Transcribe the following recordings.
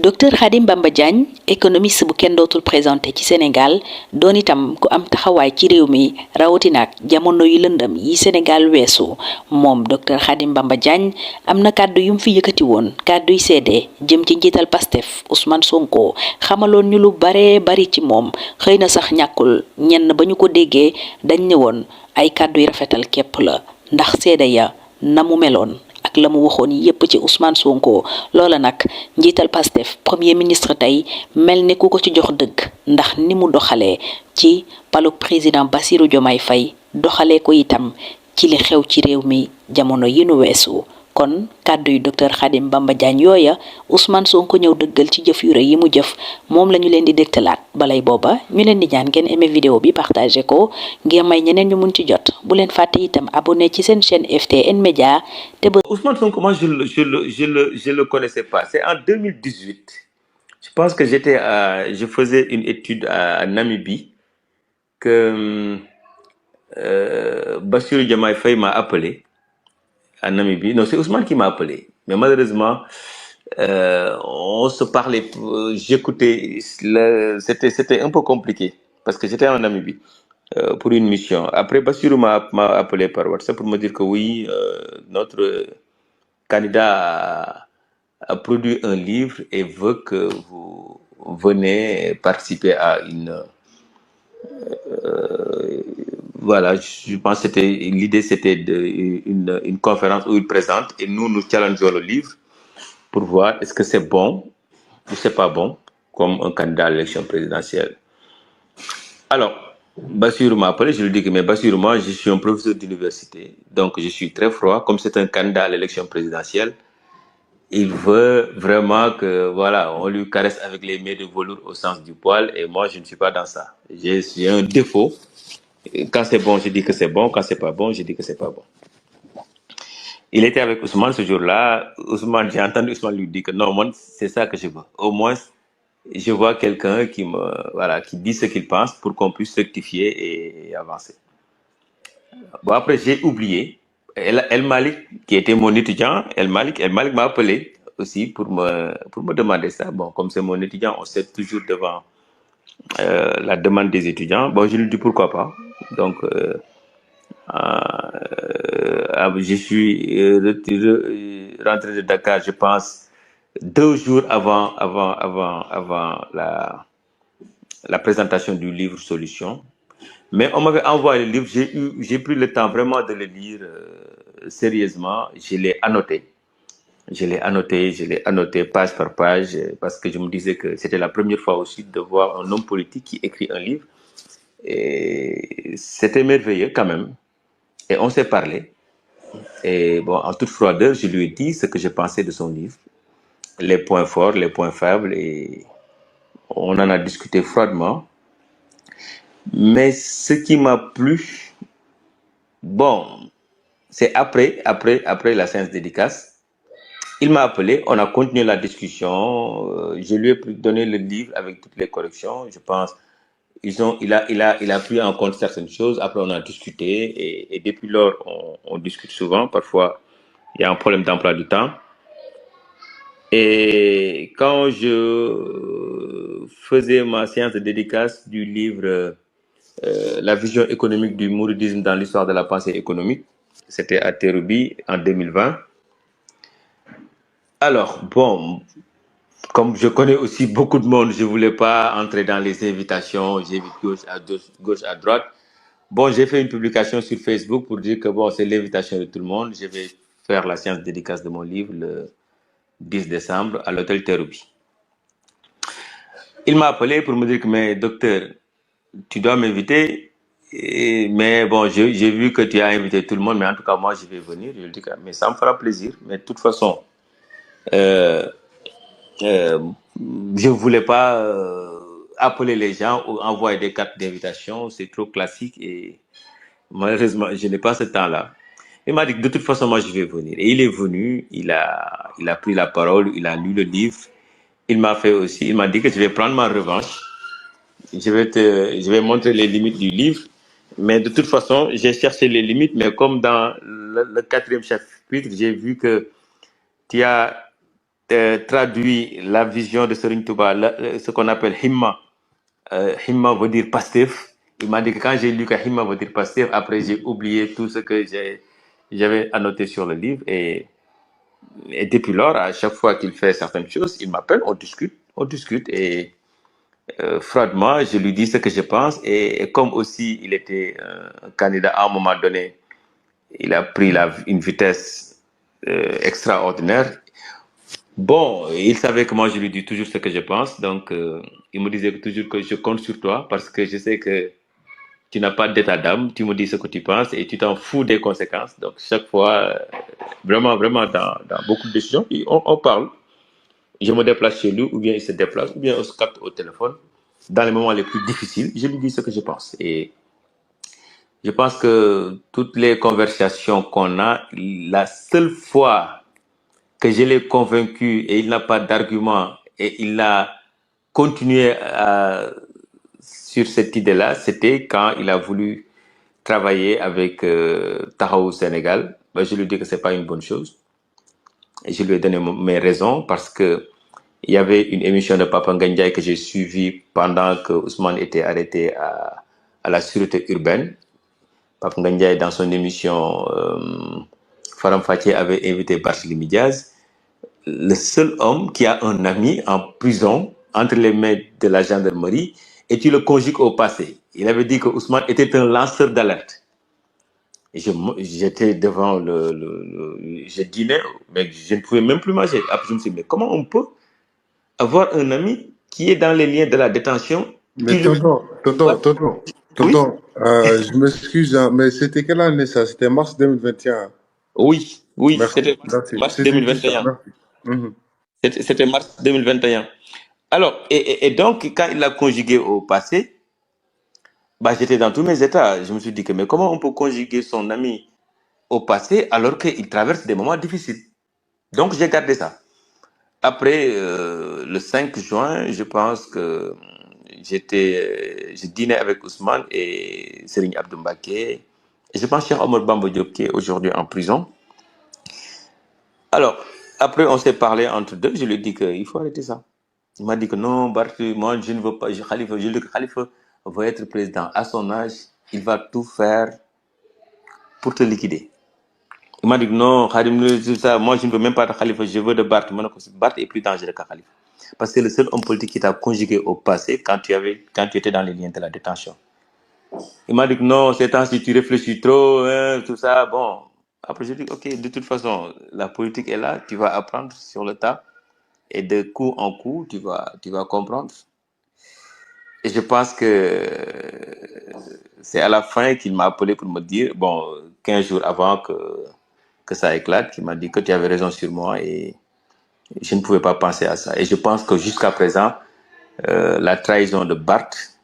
docteur Khadim Bamba Diagne économiste bu kenn dootul présenté ci Sénégal doon itam ku am taxawaay ci réew mi rawatina ak jamono yu lëndëm yi Sénégal weesu moom docteur Khadim Bamba Diagne am na kàddu yum fi yëkkati woon kàdduy seede jëm ci njiital Pastef Ousmane Sonko xamaloon ñu lu baree bari ci moom xëy na sax ñàkkul ñenn ba ñu ko déggee dañ ne woon ay kàdduy rafetal képp la ndax seede ya na mu meloon ak la mu waxoon yépp ci Ousmane Sonko loola nag njiital Pastef premier ministre tey mel ni ku ko ci jox dëgg ndax ni mu doxalee ci paluk président Bassirou Diomaye Faye doxalee ko itam ci li xew ci réew mi jamono yi nu weesu kon kàddu yu docteur Khadim Bamba Diagne yooya Ousmane Sonko ñëw dëggal ci jëf yu rëy yi mu jëf moom la ñu leen di dégtalaat balay booba ñu leen di ñaan ngeen aimé vidéo bi partagé ko ngir may ñeneen ñu mun ci jot bu leen fàtte itam abonné ci seen chaîne FTN Média te ba Ousmane Sonko, moi je le connaissais pas. C'est en 2018. Je pense que je faisais une étude à Namibie que Bassirou Diomaye Faye m'a appelé à Namibie. Non, c'est Ousmane qui m'a appelé. Mais malheureusement, on se parlait, j'écoutais, c'était un peu compliqué parce que j'étais en Namibie pour une mission. Après, Bassirou m'a appelé par WhatsApp pour me dire que oui, notre candidat a produit un livre et veut que vous venez participer à voilà, je pense que l'idée c'était une conférence où il présente et nous challengeons le livre pour voir est-ce que c'est bon ou c'est pas bon comme un candidat à l'élection présidentielle. Alors, Bassirou m'a appelé, je lui dis que mais Bassirou, moi je suis un professeur d'université, donc je suis très froid, comme c'est un candidat à l'élection présidentielle, il veut vraiment que voilà, on lui caresse avec les mains de velours au sens du poil et moi je ne suis pas dans ça. J'ai un défaut. Quand c'est bon, je dis que c'est bon. Quand c'est pas bon, je dis que c'est pas bon. Il était avec Ousmane ce jour-là. Ousmane, j'ai entendu Ousmane lui dire que non, moi, c'est ça que je veux. Au moins, je vois quelqu'un qui dit ce qu'il pense pour qu'on puisse rectifier et avancer. Bon, après, j'ai oublié. El Malik, qui était mon étudiant, El Malik m'a appelé aussi pour me demander ça. Bon, comme c'est mon étudiant, on sait toujours devant la demande des étudiants. Bon, je lui dis pourquoi pas. Donc, je suis rentré de Dakar, je pense, 2 jours avant la présentation du livre Solution. Mais on m'avait envoyé le livre, j'ai pris le temps vraiment de le lire sérieusement. Je l'ai annoté page par page parce que je me disais que c'était la première fois aussi de voir un homme politique qui écrit un livre. Et c'était merveilleux quand même. Et on s'est parlé. Et bon, en toute froideur, je lui ai dit ce que je pensais de son livre, les points forts, les points faibles, et on en a discuté froidement. Mais ce qui m'a plu, bon, c'est après la séance dédicace, il m'a appelé, on a continué la discussion, je lui ai donné le livre avec toutes les corrections, je pense. Il a pris en compte certaines choses. Après, on a discuté et depuis lors, on discute souvent. Parfois, il y a un problème d'emploi du temps. Et quand je faisais ma séance de dédicace du livre La vision économique du mouridisme dans l'histoire de la pensée économique, c'était à Terrou-Bi en 2020. Alors, bon, comme je connais aussi beaucoup de monde, je ne voulais pas entrer dans les invitations, j'évite gauche à droite. Bon, j'ai fait une publication sur Facebook pour dire que bon, c'est l'invitation de tout le monde. Je vais faire la séance dédicace de mon livre le 10 décembre à l'hôtel Terrou-Bi. Il m'a appelé pour me dire que mais docteur, tu dois m'inviter. Mais bon, j'ai vu que tu as invité tout le monde, mais en tout cas, moi, je vais venir. Je lui dis que mais ça me fera plaisir. Mais de toute façon, je ne voulais pas appeler les gens ou envoyer des cartes d'invitation, c'est trop classique et malheureusement, je n'ai pas ce temps-là. Il m'a dit que de toute façon, moi, je vais venir. Et il est venu, il a pris la parole, il a lu le livre. Il m'a dit que je vais prendre ma revanche. Je vais montrer les limites du livre. Mais de toute façon, j'ai cherché les limites, mais comme dans le 4e chapitre, j'ai vu que tu as traduit la vision de Serigne Touba, ce qu'on appelle Himma. Himma veut dire Pastef. Il m'a dit que quand j'ai lu que Himma veut dire Pastef, après j'ai oublié tout ce que j'avais annoté sur le livre. Et depuis lors, à chaque fois qu'il fait certaines choses, il m'appelle, on discute. Et froidement, je lui dis ce que je pense. Et comme aussi il était un candidat à un moment donné, il a pris une vitesse extraordinaire. Bon, il savait que moi je lui dis toujours ce que je pense. Donc, il me disait toujours que je compte sur toi parce que je sais que tu n'as pas d'état d'âme. Tu me dis ce que tu penses et tu t'en fous des conséquences. Donc, chaque fois, vraiment, vraiment, dans beaucoup de décisions, on parle. Je me déplace chez lui, ou bien il se déplace, ou bien on se capte au téléphone. Dans les moments les plus difficiles, je lui dis ce que je pense. Et je pense que toutes les conversations qu'on a, la seule fois que je l'ai convaincu et il n'a pas d'argument et il a continué sur cette idée-là, c'était quand il a voulu travailler avec Tahaou Sénégal. Ben, je lui ai dit que c'est pas une bonne chose. Et je lui ai donné mes raisons parce que il y avait une émission de Papa Ngandjaï que j'ai suivie pendant que Ousmane était arrêté à la sûreté urbaine. Papa Ngandjaï, dans son émission, Faram Fatih avait invité Barthélémy Diaz, le seul homme qui a un ami en prison entre les mains de la gendarmerie, et tu le conjugues au passé. Il avait dit que Ousmane était un lanceur d'alerte. Et j'étais devant je dînais, mais je ne pouvais même plus manger. Après, je me suis dit, mais comment on peut avoir un ami qui est dans les liens de la détention? Mais Oui, je m'excuse, hein, mais c'était quelle année ça? C'était mars 2021. oui, Merci. c'était mars C'était juste ça, 2021. merci. Mhm. C'était mars 2021. Alors, et donc, quand il l'a conjugué au passé, bah, j'étais dans tous mes états. Je me suis dit que, mais comment on peut conjuguer son ami au passé alors qu'il traverse des moments difficiles? Donc, j'ai gardé ça. Après, le 5 juin, je pense que je dînais avec Ousmane et Serigne Abdou Mbacké. Et je pense Cheikh Omar Bamba Diop qui est aujourd'hui en prison. Alors, après, on s'est parlé entre deux. Je lui ai dit qu'il faut arrêter ça. Il m'a dit que non, Barth, moi, je ne veux pas. Khalifa, je lui ai dit que Khalifa va être président. À son âge, il va tout faire pour te liquider. Il m'a dit que non, Khadim, tout ça, moi, je ne veux même pas de Khalifa, je veux de Barth. Barth est plus dangereux que Khalifa. Parce que c'est le seul homme politique qui t'a conjugué au passé quand tu étais dans les liens de la détention. Il m'a dit que non, ces temps-ci, tu réfléchis trop, hein, tout ça. Bon, après, je dis, ok, de toute façon, la politique est là, tu vas apprendre sur le tas. Et de coup en coup, tu vas comprendre. Et je pense que c'est à la fin qu'il m'a appelé pour me dire, bon, 15 jours avant que ça éclate, qu'il m'a dit que tu avais raison sur moi et je ne pouvais pas penser à ça. Et je pense que jusqu'à présent, la trahison de Barth,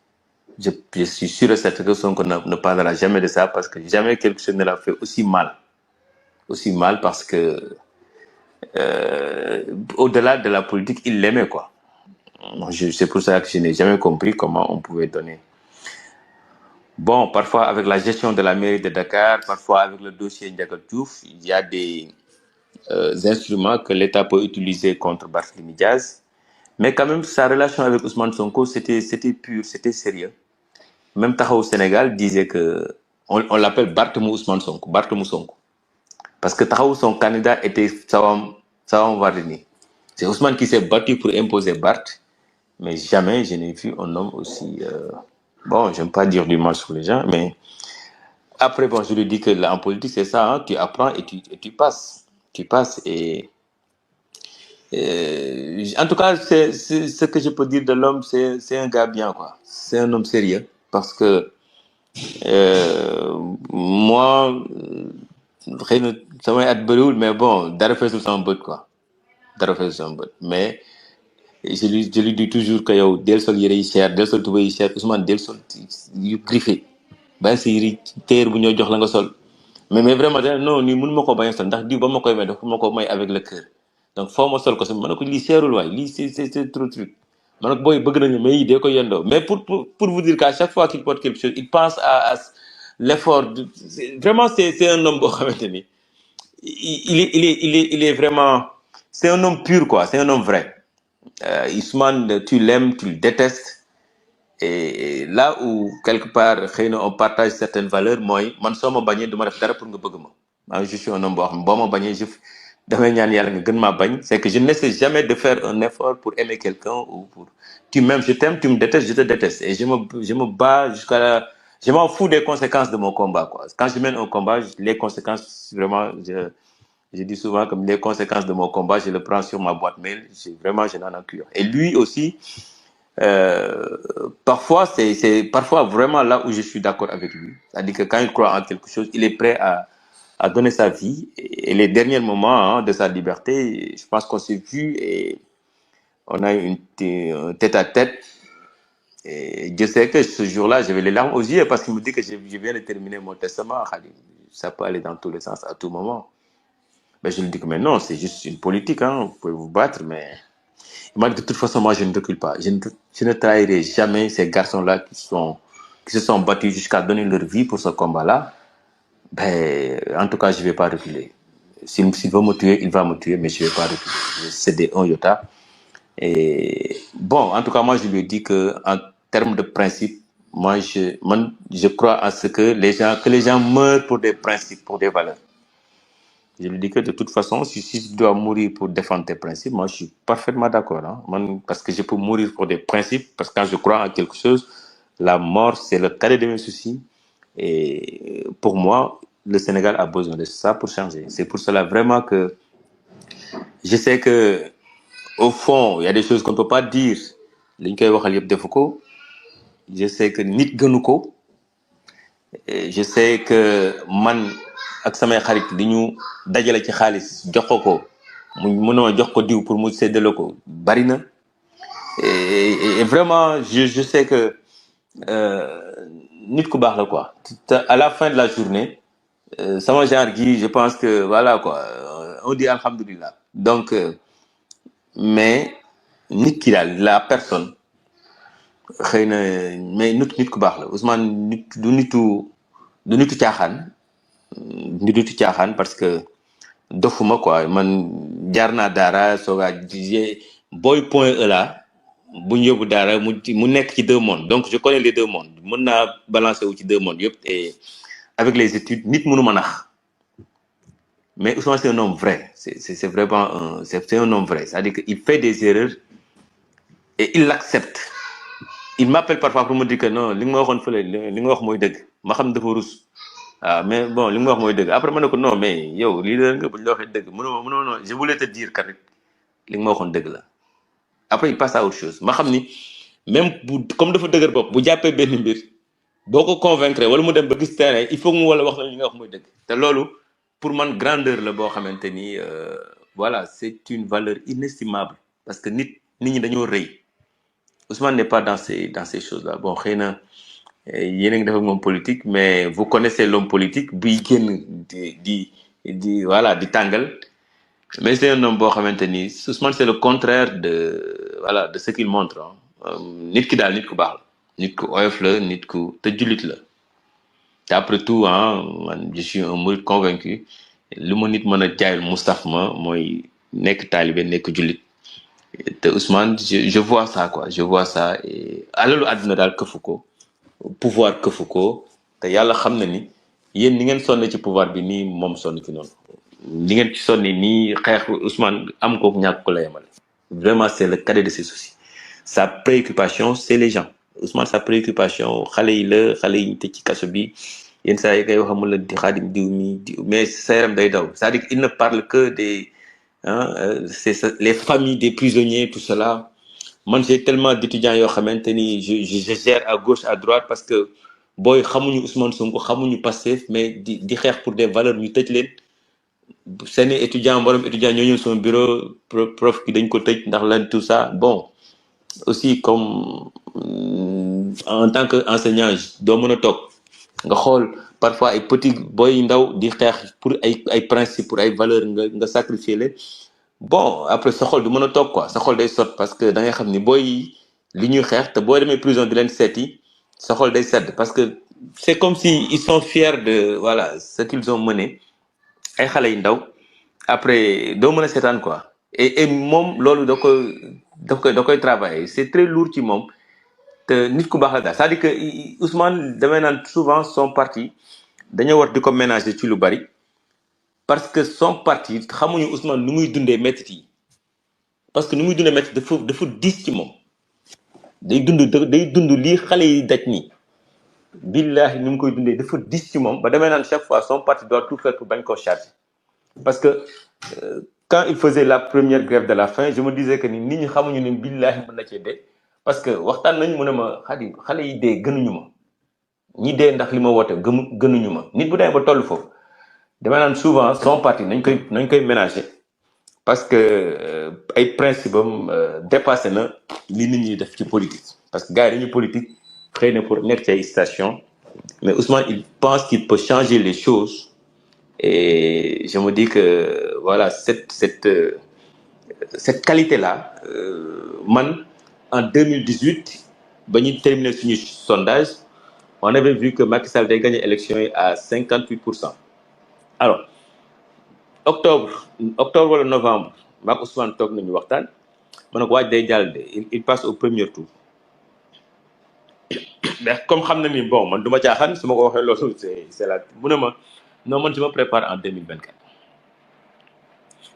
je suis sûr et certain que Sonko ne parlera jamais de ça parce que jamais quelque chose ne l'a fait aussi mal. Aussi mal parce que au-delà de la politique, il l'aimait, quoi. C'est pour ça que je n'ai jamais compris comment on pouvait donner. Bon, parfois avec la gestion de la mairie de Dakar, parfois avec le dossier Ndiaga Diouf, il y a des instruments que l'État peut utiliser contre Barthélémy Diaz. Mais quand même, sa relation avec Ousmane Sonko, c'était pur, c'était sérieux. Même Tahaou Sénégal disait que on l'appelle Barthélemy Ousmane Sonko, Barthélemy Sonko. Parce que Tahaou, son candidat était Sawam Wardini. C'est Ousmane qui s'est battu pour imposer Barth. Mais jamais je n'ai vu un homme aussi... bon, j'aime pas dire du mal sur les gens, mais après, bon, je lui dis que là, en politique, c'est ça, hein, tu apprends et tu passes. Tu passes et... en tout cas, c'est ce que je peux dire de l'homme, c'est un gars bien, quoi. C'est un homme sérieux. Parce que moi, xëy na samay at bëriwul, mais bon, dara feesul sama bët, quoi. Dara feesul sama bët. Mais je lui dis toujours que yow del sol yére yi cher, del sol tuba yi cher, Ousmane del sol yu griffé. Bàyyi sa yére téer bu ñoo jox la nga sol. Mais vraiment, non, nii mënu ma ko bañ a sol ndax diw ba ma koy may dafa ma ko may avec le cœur. Donc foo ma sol ko si ma ne ko lii seerul waay, lii c'est trop truc. Ma ne ko booy bëgg nañu mais yii dee ko yendoo. Mais pour vous dire qu'à chaque fois qu'il porte quelque chose, il pense à l'effort. Vraiment, c'est un homme boo xamante ni il est vraiment... c'est un homme pur, quoi. C'est un homme vrai. Ousmane, tu l'aimes, tu le détestes. Et là où, quelque part, on partage certaines valeurs, moi, man soma bagné duma def dara pour nga bëgg ma. Je suis un homme boo xam boo ma bagné damay ñaan yàlla nga gën maa bañ. C'est que je n'essaie jamais de faire un effort pour aimer quelqu'un ou pour tu m'aimes, je t'aime, tu me détestes, je te déteste. Et je me bats jusqu'à la... Je m'en fous des conséquences de mon combat, quoi. Quand je mène un combat, les conséquences, vraiment, je dis souvent comme les conséquences de mon combat, je le prends sur ma boîte mail. Vraiment, je n'en ai cure. Et lui aussi, parfois, parfois vraiment là où je suis d'accord avec lui. C'est-à-dire que quand il croit en quelque chose, il est prêt à donner sa vie. Et les derniers moments de sa liberté, je pense qu'on s'est vu et on a eu un tête-à-tête. Et je sais que ce jour-là, j'avais les larmes aux yeux parce qu'il me dit que je viens de terminer mon testament. Ça peut aller dans tous les sens à tout moment. Mais je lui dis que mais non, c'est juste une politique, hein. Vous pouvez vous battre, mais... Il m'a dit de toute façon, moi, je ne recule pas. Je ne trahirai jamais ces garçons-là qui se sont battus jusqu'à donner leur vie pour ce combat-là. Ben, en tout cas, je ne vais pas reculer. S'il veut me tuer, il va me tuer, mais je ne vais pas reculer. C'est des 1 iota. Et bon, en tout cas, moi, je lui ai dit qu'en termes de principe, moi, je crois à ce que les gens meurent pour des principes, pour des valeurs. Je lui dis que de toute façon, si tu dois mourir pour défendre tes principes, moi je suis parfaitement d'accord. Hein? Parce que je peux mourir pour des principes, parce que quand je crois en quelque chose, la mort, c'est le cadet de mes soucis. Et pour moi, le Sénégal a besoin de ça pour changer. C'est pour cela vraiment que je sais que au fond, il y a des choses qu'on ne peut pas dire. Je sais que nit gënuko. Je sais que man ak samay xarit li ñu dajale ci xaalis jox ko mu mënoo jox ko diw pour mu séddale ko bari na et vraiment je sais que nit ku baax la quoi. À la fin de la journée sama genre gi je pense que voilà quoi on dit alhamdulillah. Donc mais nit ki daal la personne xëy na mais nit ku baax la Ousmane nit du nitu caaxaan. Nitu caaxaan parce que dofuma quoi man jaar naa daara sooga boy point E là bu ñu yóbbu daara mu nekk ci 2 mondes donc je connais les 2 mondes mën naa balancer wu ci 2 mondes yëpp et avec les études nit mënu ma nax mais Ousmane c'est un homme vrai c'est vraiment c'est un homme vrai c'est-à-dire que il fait des erreurs et il l'accepte. Il m'appelle parfois pour me dire que non li nga ma waxoon fële li nga wax mooy dëgg ma xam dafa rus. Mais bon li nga wax mooy dëgg après ma ne ko non mais yow lii la nga bu ñu la waxee dëgg mënoo non je voulais te dire kat li nga ma waxoon dëgg la après il passe à autre chose ma xam ni même comme dafa dëgër bopp bu jàppee benn mbir boo ko convaincre wala mu dem ba gis terrain il faut mu wala wax la li nga wax mooy dëgg te loolu pour man grandeur la boo xamante ni voilà c'est une valeur inestimable parce que nit ñi dañoo rëy Ousmane n'est pas dans ces choses-là bon xëy na yéen a ngi def ak moom politique mais vous connaissez l'homme politique buy génn di voilà di tàngal mais c'est un homme boo xamante ni Ousmane c'est le contraire de ce qu'il montre nit ki daal nit ku baax la nit ku oyof la nit ku te jullit la te après tout man je suis un mouride convaincu lu ma nit mën a jaayul Moustapha ma mooy nekk taalibe nekk jullit te Ousmane je vois ça quoi je vois ça et alalu àdduna daal këfu ko pouvoir këfu ko te yàlla xam na ni yéen ni ngeen sonne ci pouvoir bi nii moom sonn ci noonu ni ngeen ci sonni nii xeex Ousmane am ko ñàkk ko la yemale vraiment c'est le cadet de ses soucis sa préoccupation c'est les gens Ousmane sa préoccupation xale yi la xale yi ñu tëj ci kaso bi yenn saa yi ngay wax amul la di xaadim diw mi mais sa yaram day daw c'est-à-dire qu'il ne parle que des c'est les familles des prisonniers tout cela. Man j'ai tellement d'étudiants yoo xamante ni je gère à gauche à droite parce que booy xamuñu Ousmane Sonko xamuñu Pastef mais di xeex pour des valeurs ñu tëj leen seeni étudiant mboolem étudiant ñoo ñëw sama bureau prof ki dañ ko tëj ndax lan tout ça bon aussi comme en tant que enseignant doo mën a toog nga xool parfois ay petits booy ndaw di xeex pour ay principes pour ay valeurs nga sacrifier leen bon après sa xol du mën a toog quoi sa xol day sot parce que da ngay xam ni booy li ñuy xeex te boo demee prison di leen seeti sa xol day sedd parce que c'est comme si ils sont fiers de voilà ce qu'ils ont mené ay xale yu ndaw après doo mën a seetaan quoi et moom loolu da koy travailler c'est très lourd ci moom te nit ku baax la daal c'est-à-dire que Ousmane damay naan souvent son parti dañoo war di ko ménager ci lu bari parce que son parti xamuñu Ousmane nu muy dundee métti yi parce que nu muy dundee métti dafa diis ci moom day dund lii xale yi daj nii billahi ni mu koy dundee dafa diis ci moom ba damay naan chaque fois son parti doit tout faire pour bañ koo charger parce que quand il faisait la première grève de la faim je me disais que ni nit ñi xamuñu ne billahi mën na cee dee parce que waxtaan nañ mu ne ma Xadi xale yi dee gënuñu ma ñi dee ndax li ma woote gënuñu ma nit bu demee ba toll foofu damay naan souvent son parti nañ koy ménager parce que ay principe am dépassé na li nit ñi def ci politique parce que gars yi dañuy politique xëy na pour nekk ci ay station mais Ousmane il pense qu'il peut changer les choses et je me dis que voilà cette qualité là man en 2018 ba ñu terminé suñu sondage on avait vu que Macky Sall day gagné élection yi à 58%. Alors octobre wala novembre maak Ousmane toog nañu waxtaan ma ne ko waaj day jàll de il passe au premier tour mais comme xam na ni bon man du ma caaxaan su ma ko waxee loolu c'est la mu ne ma non man je me prépare en 2024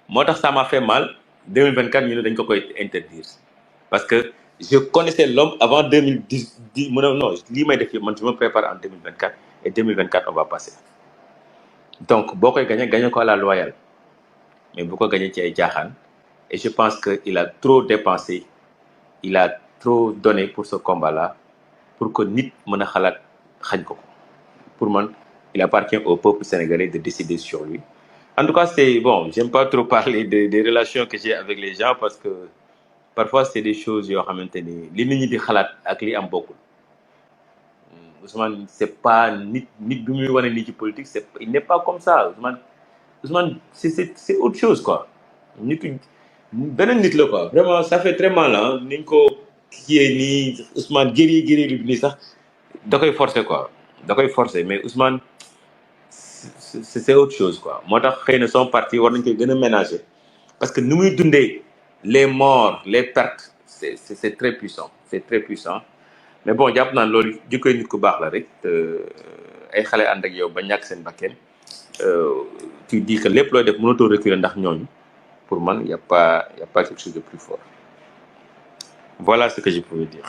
moo tax ça m'a fait mal 2024 ñu ne dañ ko koy interdire parce que je connaissais l'homme avant 2010 mu ne non lii may def yëpp man je me prépare en 2024 et 2024 on va passer donc boo koy gagné ko à la loyale mais bu ko gagné ci ay jaaxaan et je pense que il a trop dépensé il a trop donné pour ce combat là pour que nit mën a xalaat xañ ko pour man il appartient au peuple sénégalais de décider sur lui en tout cas c'est bon j'aime pas trop parler des relations que j'ai avec les gens parce que parfois c'est des choses yoo xamante ni li nit ñi di xalaat ak li am bokkul Ousmane c'est pas nit bi muy wane nii ci politique il n'est pas comme ça Ousmane c'est autre chose quoi beneen nit la quoi vraiment ça fait très mal ah niñ ko kiyee nii Ousmane guéri lu nii sax da koy forcer quoi da koy forcer mais Ousmane c'est autre chose quoi moo tax xëy na son parti war nañ koy gën a ménager parce que ni muy dundee les morts les pertes c'est très puissant mais bon jàpp naa loolu jikkoy nit ku baax la rek ay xale ànd ak yow ba ñàkk seen bakkeen tu dis que lépp looy def mënatoo reculer ndax ñooñu pour man y a pas quelque chose de plus fort voilà ce que je pouvais dire